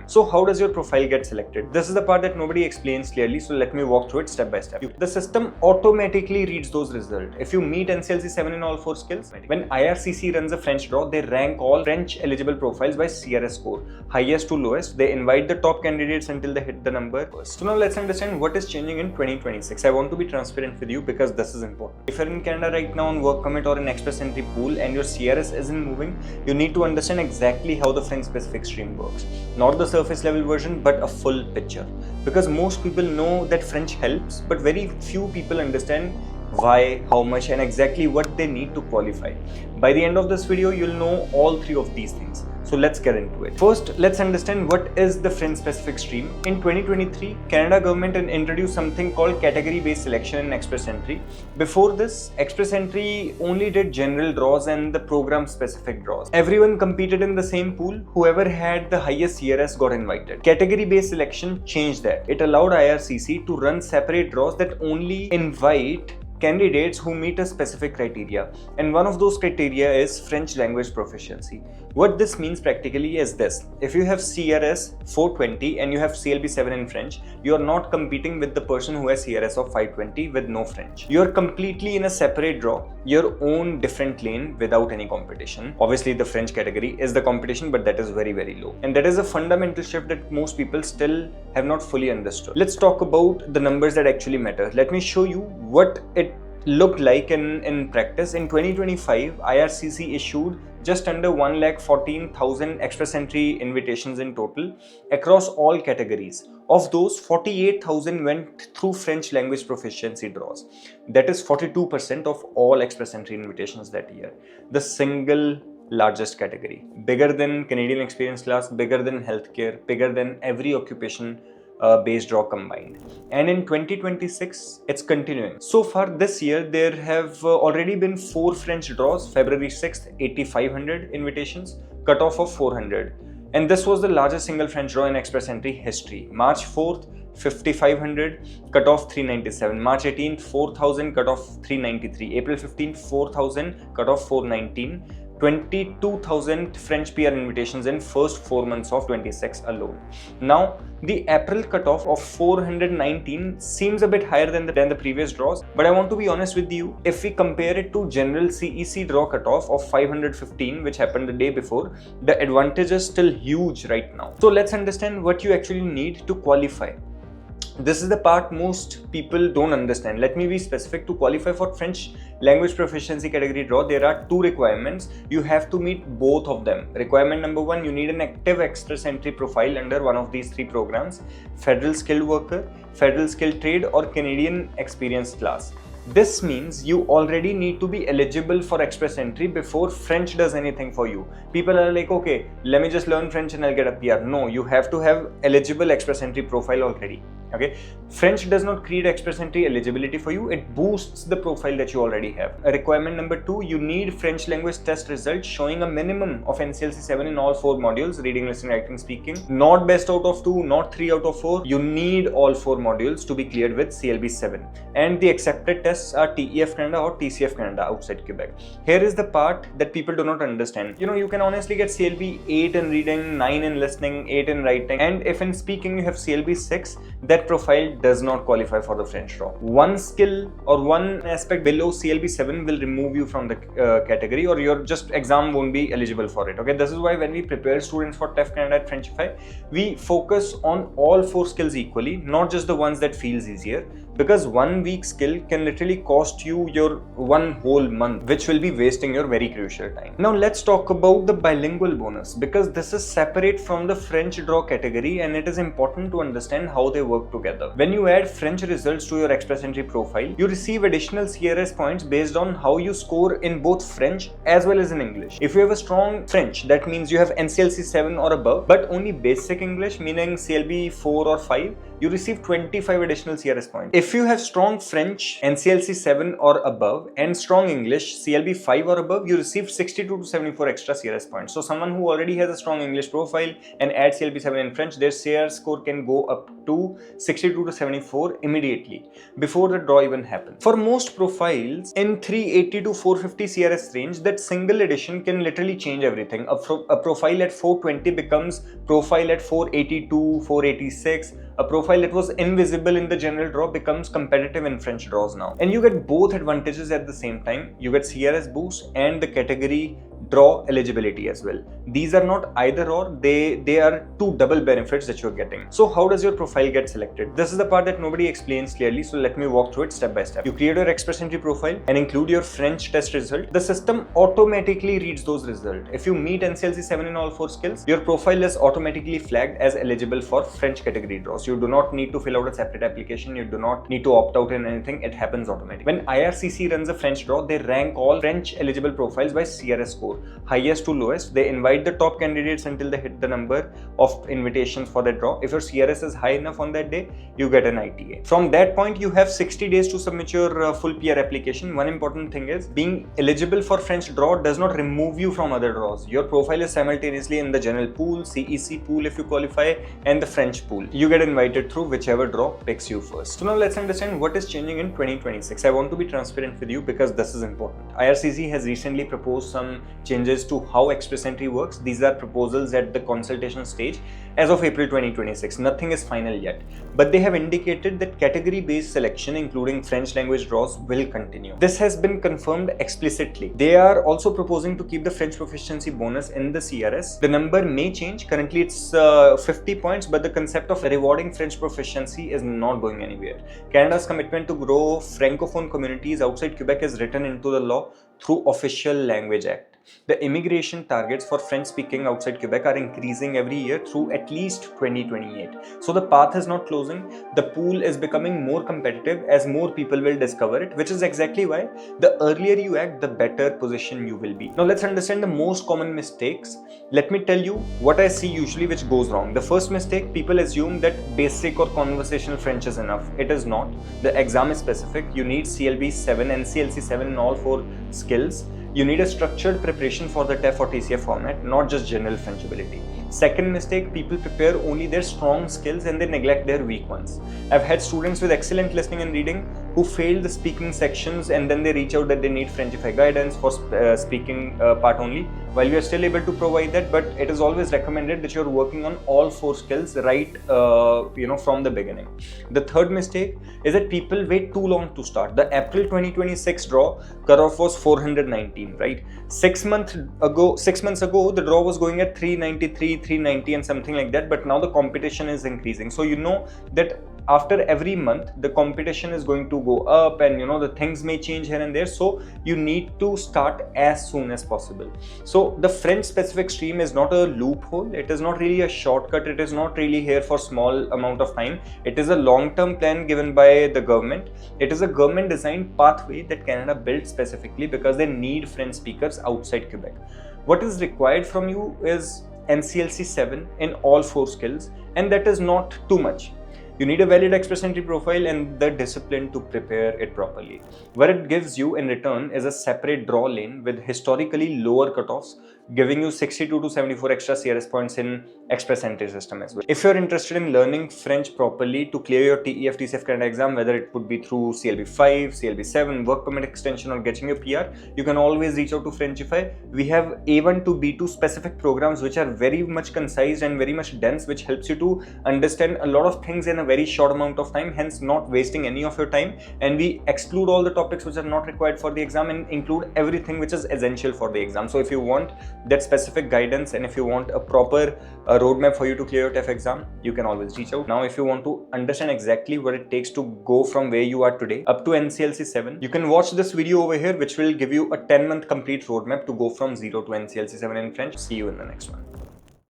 So how does your profile get selected? This is the part that nobody explains clearly, so let me walk through it step by step. The system automatically reads those results. If you meet NCLC 7 in all 4 skills, when IRCC runs a French draw, they rank all French eligible profiles by CRS score, highest to lowest. They invite the top candidates until they hit the number first. So now let's understand what is changing in 2026. I want to be transparent with you because this is important. If you're in Canada right now on work permit or in express entry pool and your CRS isn't moving, you need to understand exactly how the French specific stream works. Not the surface level version, but a full picture. Because most people know that French helps, but very few people understand why, how much, and exactly what they need to qualify. By the end of this video, you'll know all 3 of these things. So let's get into it. First, let's understand what is the French specific stream. In 2023, Canada government introduced something called category based selection in express entry. Before this, express entry only did general draws and the program specific draws. Everyone competed in the same pool. Whoever had the highest CRS got invited. Category based selection changed that. It allowed IRCC to run separate draws that only invite candidates who meet a specific criteria, and one of those criteria is French language proficiency. What this means practically is this: if you have CRS 420 and you have CLB 7 in French, you are not competing with the person who has CRS of 520 with no French. You are completely in a separate draw, your own different lane without any competition. Obviously the French category is the competition, but that is very low, and that is a fundamental shift that most people still have not fully understood. Let's talk about the numbers that actually matter. Let me show you what it looked like in practice. In 2025, IRCC issued just under 1,14,000 express entry invitations in total across all categories. Of those, 48,000 went through French language proficiency draws. That is 42% of all express entry invitations that year. The single largest category, bigger than Canadian experience class, bigger than healthcare, bigger than every occupation base draw combined. And in 2026, it's continuing. So far this year, there have already been 4 French draws. February 6th, 8,500 invitations, cutoff of 400. And this was the largest single French draw in express entry history. March 4th, 5,500, cutoff 397. March 18th, 4,000, cutoff 393. April 15th, 4,000, cutoff 419. 22,000 French PR invitations in first 4 months of 26 alone. Now, the April cutoff of 419 seems a bit higher than the previous draws, but I want to be honest with you. If we compare it to general CEC draw cutoff of 515, which happened the day before, the advantage is still huge right now. So let's understand what you actually need to qualify. This is the part most people don't understand. Let me be specific. To qualify for French language proficiency category draw, there are 2 requirements. You have to meet both of them. Requirement number 1, you need an active express entry profile under one of these 3 programs: Federal Skilled Worker, Federal Skilled Trade, or Canadian Experience class. This means you already need to be eligible for express entry before French does anything for you. People are like, okay, let me just learn French and I'll get a PR. No, you have to have eligible express entry profile already. Okay, French does not create express entry eligibility for you, it boosts the profile that you already have. Requirement number 2, you need French language test results showing a minimum of NCLC 7 in all 4 modules: reading, listening, writing, speaking. Not best out of 2, not 3 out of 4. You need all 4 modules to be cleared with CLB 7. And the accepted tests are TEF Canada or TCF Canada outside Quebec. Here is the part that people do not understand. You know, you can honestly get CLB 8 in reading, 9 in listening, 8 in writing, and if in speaking you have CLB 6, that profile does not qualify for the French draw. One skill or one aspect below CLB 7 will remove you from the category, or your just exam won't be eligible for it. Okay, this is why when we prepare students for TEF Canada at Frenchify, we focus on all 4 skills equally, not just the ones that feels easier, because 1 weak skill can literally cost you your 1 whole month, which will be wasting your very crucial time. Now let's talk about the bilingual bonus, because this is separate from the French draw category and it is important to understand how they work together. When you add French results to your express entry profile, you receive additional CRS points based on how you score in both French as well as in English. If you have a strong French, that means you have NCLC 7 or above, but only basic English, meaning CLB 4 or 5, you receive 25 additional CRS points. If you have strong French, NCLC 7 or above, and strong English, CLB 5 or above, you receive 62 to 74 extra CRS points. So someone who already has a strong English profile and adds CLB 7 in French, their CR score can go up to 62 to 74 immediately before the draw even happened. For most profiles in 380 to 450 CRS range, that single addition can literally change everything. A profile at 420 becomes profile at 482, 486. A profile that was invisible in the general draw becomes competitive in French draws now. And you get both advantages at the same time. You get CRS boost and the category draw eligibility as well. These are not either or, they are two double benefits that you're getting. So how does your profile get selected? This is the part that nobody explains clearly, so let me walk through it step by step. You create your express entry profile and include your French test result. The system automatically reads those results. If you meet NCLC 7 in all 4 skills, your profile is automatically flagged as eligible for French category draws. You do not need to fill out a separate application, you do not need to opt out in anything, it happens automatically. When IRCC runs a French draw, they rank all French eligible profiles by CRS score, highest to lowest. They invite the top candidates until they hit the number of invitations for that draw. If your CRS is high enough on that day, you get an ITA. From that point, you have 60 days to submit your full PR application. One important thing is, being eligible for French draw does not remove you from other draws. Your profile is simultaneously in the general pool, CEC pool if you qualify, and the French pool. You get invited through whichever draw picks you first. So now let's understand what is changing in 2026. I want to be transparent with you because this is important. IRCC has recently proposed some changes to how express entry works. These are proposals at the consultation stage as of April 2026. Nothing is final yet, but they have indicated that category-based selection, including French language draws, will continue. This has been confirmed explicitly. They are also proposing to keep the French proficiency bonus in the CRS. The number may change. Currently it's 50 points, but the concept of rewarding French proficiency is not going anywhere. Canada's commitment to grow Francophone communities outside Quebec is written into the law through Official Language Act. The immigration targets for French speaking outside Quebec are increasing every year through at least 2028. So the path is not closing. The pool is becoming more competitive as more people will discover it, which is exactly why the earlier you act, the better position you will be. Now let's understand the most common mistakes. Let me tell you what I see usually which goes wrong. The first mistake, people assume that basic or conversational French is enough. It is not. The exam is specific. You need CLB 7, NCLC 7 in all 4 skills. You need a structured preparation for the TEF or TCF format, not just general French ability. Second mistake, people prepare only their strong skills and they neglect their weak ones. I've had students with excellent listening and reading who failed the speaking sections and then they reach out that they need Frenchify guidance for speaking part only. While we are still able to provide that, but it is always recommended that you're working on all 4 skills right from the beginning. The third mistake is that people wait too long to start. The April 2026 draw cutoff was 419, right? 6 months ago, the draw was going at 393, 390 and something like that, but now the competition is increasing. So you know that after every month the competition is going to go up and the things may change here and there, so you need to start as soon as possible. So the French specific stream is not a loophole, it is not really a shortcut, it is not really here for small amount of time. It is a long-term plan given by the government. It is a government designed pathway that Canada built specifically because they need French speakers outside Quebec. What is required from you is NCLC 7 in all 4 skills, and that is not too much. You need a valid express entry profile and the discipline to prepare it properly. What it gives you in return is a separate draw lane with historically lower cutoffs, giving you 62 to 74 extra CRS points in express entry system as well. If you're interested in learning French properly to clear your TEF Canada exam, whether it would be through CLB 5, CLB 7, work permit extension or getting your PR, you can always reach out to Frenchify. We have A1 to B2 specific programs which are very much concise and very much dense, which helps you to understand a lot of things in a very short amount of time, hence not wasting any of your time. And we exclude all the topics which are not required for the exam and include everything which is essential for the exam. So if you want that specific guidance and if you want a proper roadmap for you to clear your TEF exam, you can always reach out. Now if you want to understand exactly what it takes to go from where you are today up to NCLC 7, you can watch this video over here which will give you a 10-month complete roadmap to go from 0 to NCLC 7 in French. See you in the next one.